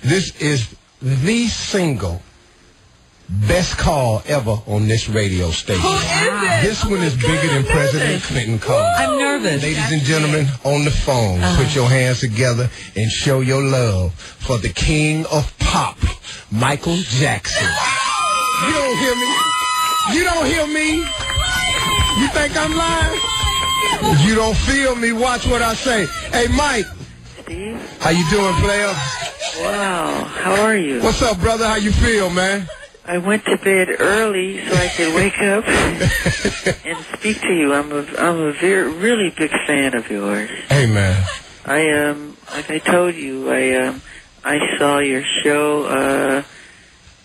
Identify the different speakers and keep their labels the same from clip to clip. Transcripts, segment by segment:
Speaker 1: This is the single best call ever on this radio station.
Speaker 2: Who is it?
Speaker 1: This one is bigger than President Clinton called.
Speaker 2: I'm nervous.
Speaker 1: Ladies and gentlemen, on the phone, put your hands together and show your love for the king of pop, Michael Jackson. You don't hear me? You don't hear me? You think I'm lying? You don't feel me? Watch what I say. Hey, Mike.
Speaker 3: Steve?
Speaker 1: How you doing, player?
Speaker 3: Wow. How are you?
Speaker 1: What's up, brother? How you feel, man?
Speaker 3: I went to bed early so I could wake up and speak to you. I'm a really big fan of yours.
Speaker 1: Hey, man.
Speaker 3: Like I told you, I saw your show,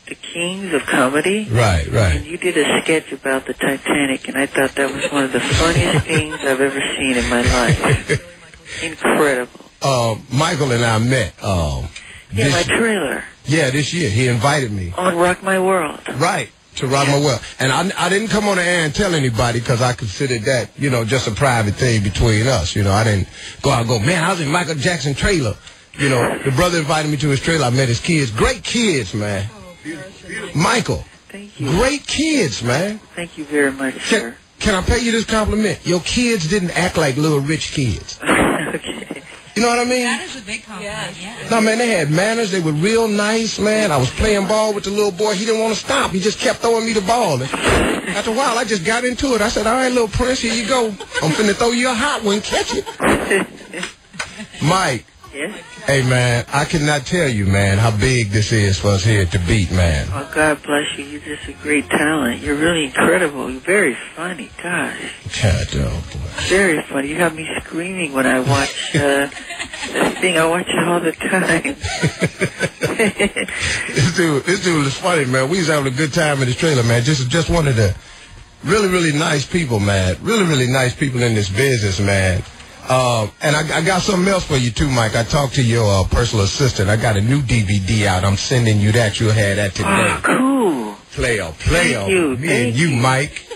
Speaker 3: The Kings of Comedy.
Speaker 1: Right.
Speaker 3: And you did a sketch about the Titanic, and I thought that was one of the funniest things I've ever seen in my life. Incredible.
Speaker 1: Michael and I met.
Speaker 3: My trailer.
Speaker 1: Yeah, this year. He invited me.
Speaker 3: On Rock My World.
Speaker 1: Right, to Rock My World. And I didn't come on the air and tell anybody because I considered that, just a private thing between us. I didn't go out and go, man, I was in Michael Jackson trailer. The brother invited me to his trailer. I met his kids. Great kids, man. Michael.
Speaker 3: Thank you.
Speaker 1: Great kids, man.
Speaker 3: Thank you very much, sir.
Speaker 1: Can I pay you this compliment? Your kids didn't act like little rich kids.
Speaker 3: Okay.
Speaker 1: You know what I mean?
Speaker 2: That is a big compliment. Yeah.
Speaker 1: No, man, they had manners. They were real nice, man. I was playing ball with the little boy. He didn't want to stop. He just kept throwing me the ball. And after a while, I just got into it. I said, all right, little Prince, here you go. I'm finna throw you a hot one. Catch it. Mike.
Speaker 3: Yes?
Speaker 1: Hey, man, I cannot tell you, man, how big this is for us here at The Beat, man.
Speaker 3: Oh, God bless you. You're just a great talent. You're really incredible. You're very funny. Gosh.
Speaker 1: God, oh, boy.
Speaker 3: Very funny. You have me screaming when I watch this thing. I watch it all the time.
Speaker 1: This dude is funny, man. We was having a good time in this trailer, man. Just one of the really, really nice people, man. Really, really nice people in this business, man. And I got something else for you, too, Mike. I talked to your personal assistant. I got a new DVD out. I'm sending you that. You'll have that today.
Speaker 3: Oh, cool.
Speaker 1: Player.
Speaker 3: Thank you.
Speaker 1: Me and you, Mike.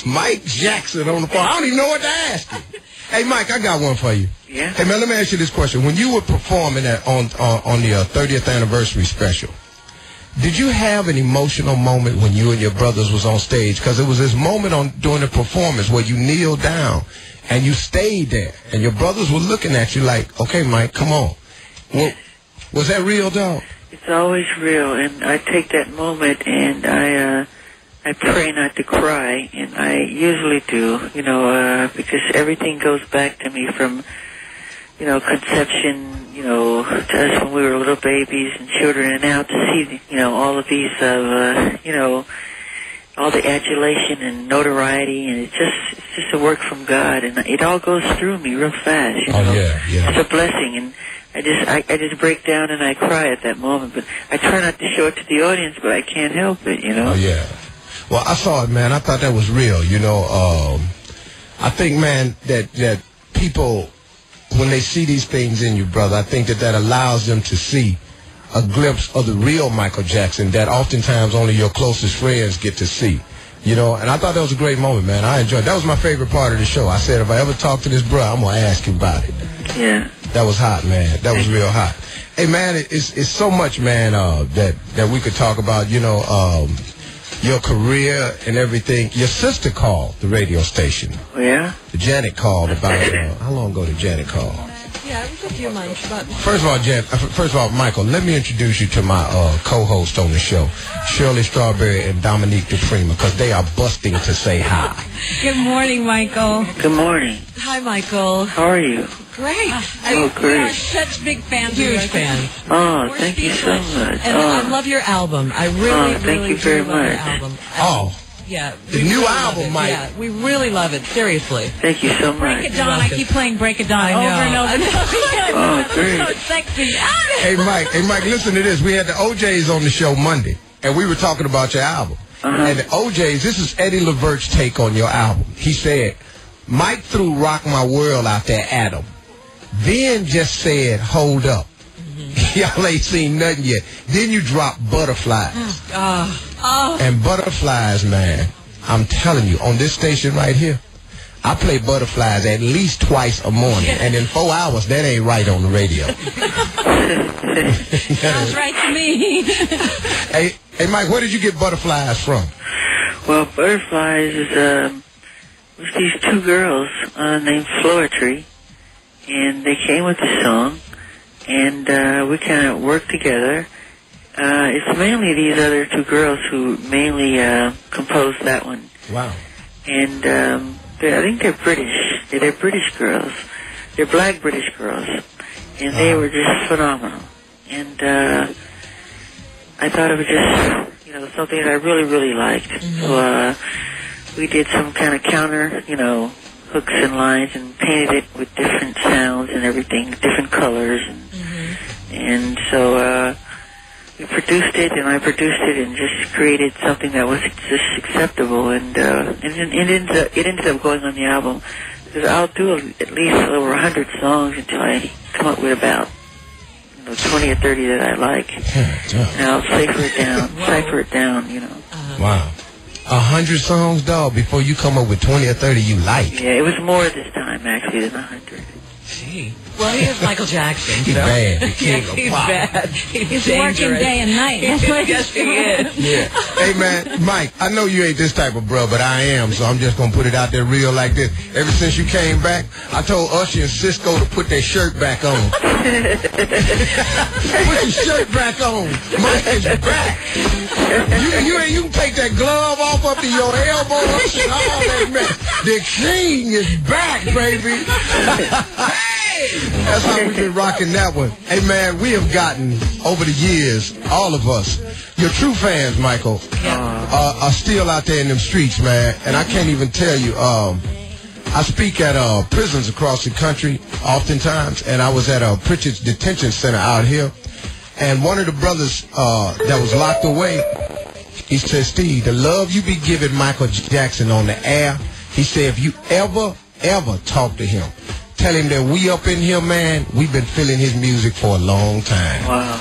Speaker 1: Mike Jackson on the phone. I don't even know what to ask you. Hey, Mike, I got one for you.
Speaker 3: Yeah?
Speaker 1: Hey, man, let me ask you this question. When you were performing on the 30th anniversary special, did you have an emotional moment when you and your brothers was on stage? Because it was this moment during the performance where you kneeled down and you stayed there, and your brothers were looking at you like, okay, Mike, come on. Well, was that real, dog?
Speaker 3: It's always real, and I take that moment and I pray not to cry, and I usually do, because everything goes back to me from, conception, to us when we were little babies and children, and now to see, all of these, all the adulation and notoriety, and it's just a work from God, and it all goes through me real fast.
Speaker 1: Oh, yeah.
Speaker 3: It's a blessing, and I just break down and I cry at that moment, but I try not to show it to the audience, but I can't help it,
Speaker 1: Oh, yeah. Well, I saw it, man. I thought that was real, I think, man, that people, when they see these things in you, brother, I think that allows them to see a glimpse of the real Michael Jackson that oftentimes only your closest friends get to see. And I thought that was a great moment, man. I enjoyed it. That was my favorite part of the show. I said, if I ever talk to this bro, I'm going to ask him about it.
Speaker 3: Yeah.
Speaker 1: That was hot, man. That was real hot. Hey, man, it's so much, man, that we could talk about, your career and everything. Your sister called the radio station.
Speaker 3: Oh, yeah?
Speaker 1: Janet called about, how long ago did Janet call?
Speaker 2: Yeah, it was a few months.
Speaker 1: First of all, Michael, let me introduce you to my co-host on the show, Shirley Strawberry and Dominique Duprema, because they are busting to say hi.
Speaker 2: Good morning, Michael.
Speaker 3: Good morning.
Speaker 2: Hi, Michael.
Speaker 3: How are you?
Speaker 2: Great.
Speaker 3: Oh, great.
Speaker 2: We are such big fans. Huge fans.
Speaker 3: Oh, thank you so much.
Speaker 2: And I love your album. I really,
Speaker 3: thank you very much.
Speaker 2: love your album.
Speaker 1: Oh.
Speaker 2: Yeah.
Speaker 1: The new album, Mike.
Speaker 2: Yeah, we really love it. Seriously.
Speaker 3: Thank you so much.
Speaker 2: Break It Dawn. I keep playing Break It Dawn over and over.
Speaker 3: Oh, great.
Speaker 2: So sexy.
Speaker 1: Hey, Mike, listen to this. We had the OJs on the show Monday, and we were talking about your album. And the OJs, this is Eddie Levert's take on your album. He said, Mike threw Rock My World out there at him. Then just said, hold up. Y'all ain't seen nothing yet. Then you drop Butterflies. And Butterflies, man, I'm telling you, on this station right here, I play Butterflies at least twice a morning, and in 4 hours, that ain't right on the radio.
Speaker 2: Sounds right to me.
Speaker 1: Hey, Mike, where did you get Butterflies from?
Speaker 3: Well, Butterflies was these two girls named Floetry, and they came with the song, and we kind of worked together. It's mainly these other two girls who mainly composed that one.
Speaker 1: Wow.
Speaker 3: And I think they're British. They're British girls. They're black British girls. And they were just phenomenal. And I thought it was just, you know, something that I really, really liked. Mm-hmm. So we did some kind of counter, you know, hooks and lines and painted it with different sounds and everything, different colors. And so we produced it, and I produced it, and just created something that was just acceptable, and it ended up going on the album, because I'll do at least over 100 songs until I come up with about 20 or 30 that I like, and I'll cipher it down, you know.
Speaker 1: Wow. 100 songs, dog, before you come up with 20 or 30 you like.
Speaker 3: Yeah, it was more this time, actually, than 100.
Speaker 2: Gee. Well, he is Michael Jackson.
Speaker 1: He's bad. The king of
Speaker 2: he's
Speaker 1: pop.
Speaker 2: bad. He's
Speaker 4: working day and night.
Speaker 2: Yes, he is.
Speaker 1: Yeah. Hey, man, Mike, I know you ain't this type of bro, but I am, so I'm just going to put it out there real like this. Ever since you came back, I told Usher and Cisco to put their shirt back on. Put your shirt back on. Mike is back. You can take that glove off up to your elbow. All that mess. The king is back, baby. That's how we've been rocking that one. Hey, man, we have gotten, over the years, all of us, your true fans, Michael, are still out there in them streets, man. And I can't even tell you, I speak at prisons across the country oftentimes, and I was at a Pritchard's Detention Center out here. And one of the brothers that was locked away, he said, Steve, the love you be giving Michael Jackson on the air, he said, if you ever talk to him, tell him that we up in here, man, we've been feeling his music for a long time.
Speaker 3: Wow,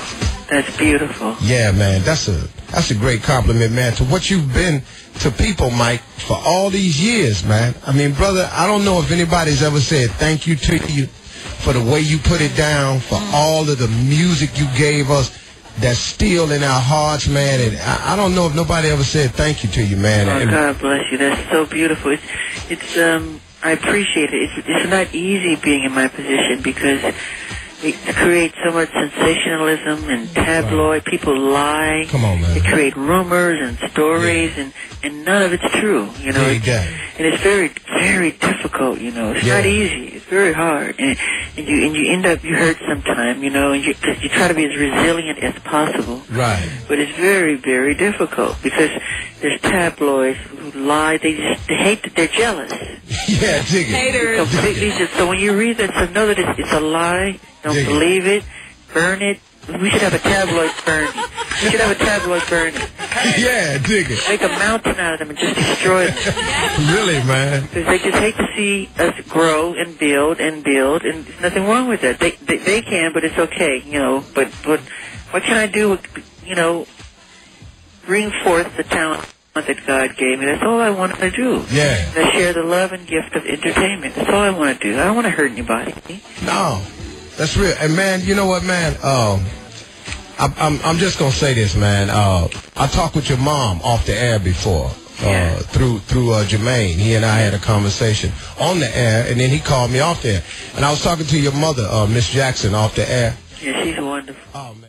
Speaker 3: that's beautiful.
Speaker 1: Yeah, man, that's a great compliment, man, to what you've been to people, Mike, for all these years, man. I mean, brother, I don't know if anybody's ever said thank you to you for the way you put it down, for all of the music you gave us that's still in our hearts, man. And I don't know if nobody ever said thank you to you, man.
Speaker 3: Oh, God bless you. That's so beautiful. It's I appreciate it. It's not easy being in my position, because it creates so much sensationalism and tabloid. People lie.
Speaker 1: Come on, man.
Speaker 3: They create rumors and stories, and none of it's true, you know. And it's very, very difficult, you know. It's not easy. It's very hard, and you end up, you hurt sometime, you know, and you try to be as resilient as possible.
Speaker 1: Right.
Speaker 3: But it's very, very difficult, because there's tabloids who lie. They hate that they're jealous.
Speaker 1: Yeah, dig it.
Speaker 2: Haters.
Speaker 3: So when you read that, so know that it's a lie. Don't believe it. Burn it. We should have a tabloid burn. We should have a tabloid burn.
Speaker 1: Yeah, dig it.
Speaker 3: Make a mountain out of them and just destroy them.
Speaker 1: Really, man?
Speaker 3: Because they just hate to see us grow and build, and there's nothing wrong with that. They can, but it's okay, you know. But what can I do, you know, bring forth the talent that God gave me. That's all I want to do.
Speaker 1: Yeah.
Speaker 3: I share the love and gift of entertainment. That's all I want to do. I don't want to hurt anybody.
Speaker 1: No, that's real. And man, you know what, man? I'm just gonna say this, man. I talked with your mom off the air before. Through Jermaine. He and I had a conversation on the air, and then he called me off the air. And I was talking to your mother, Miss Jackson, off the air.
Speaker 3: Yeah, she's wonderful.
Speaker 1: Oh, man.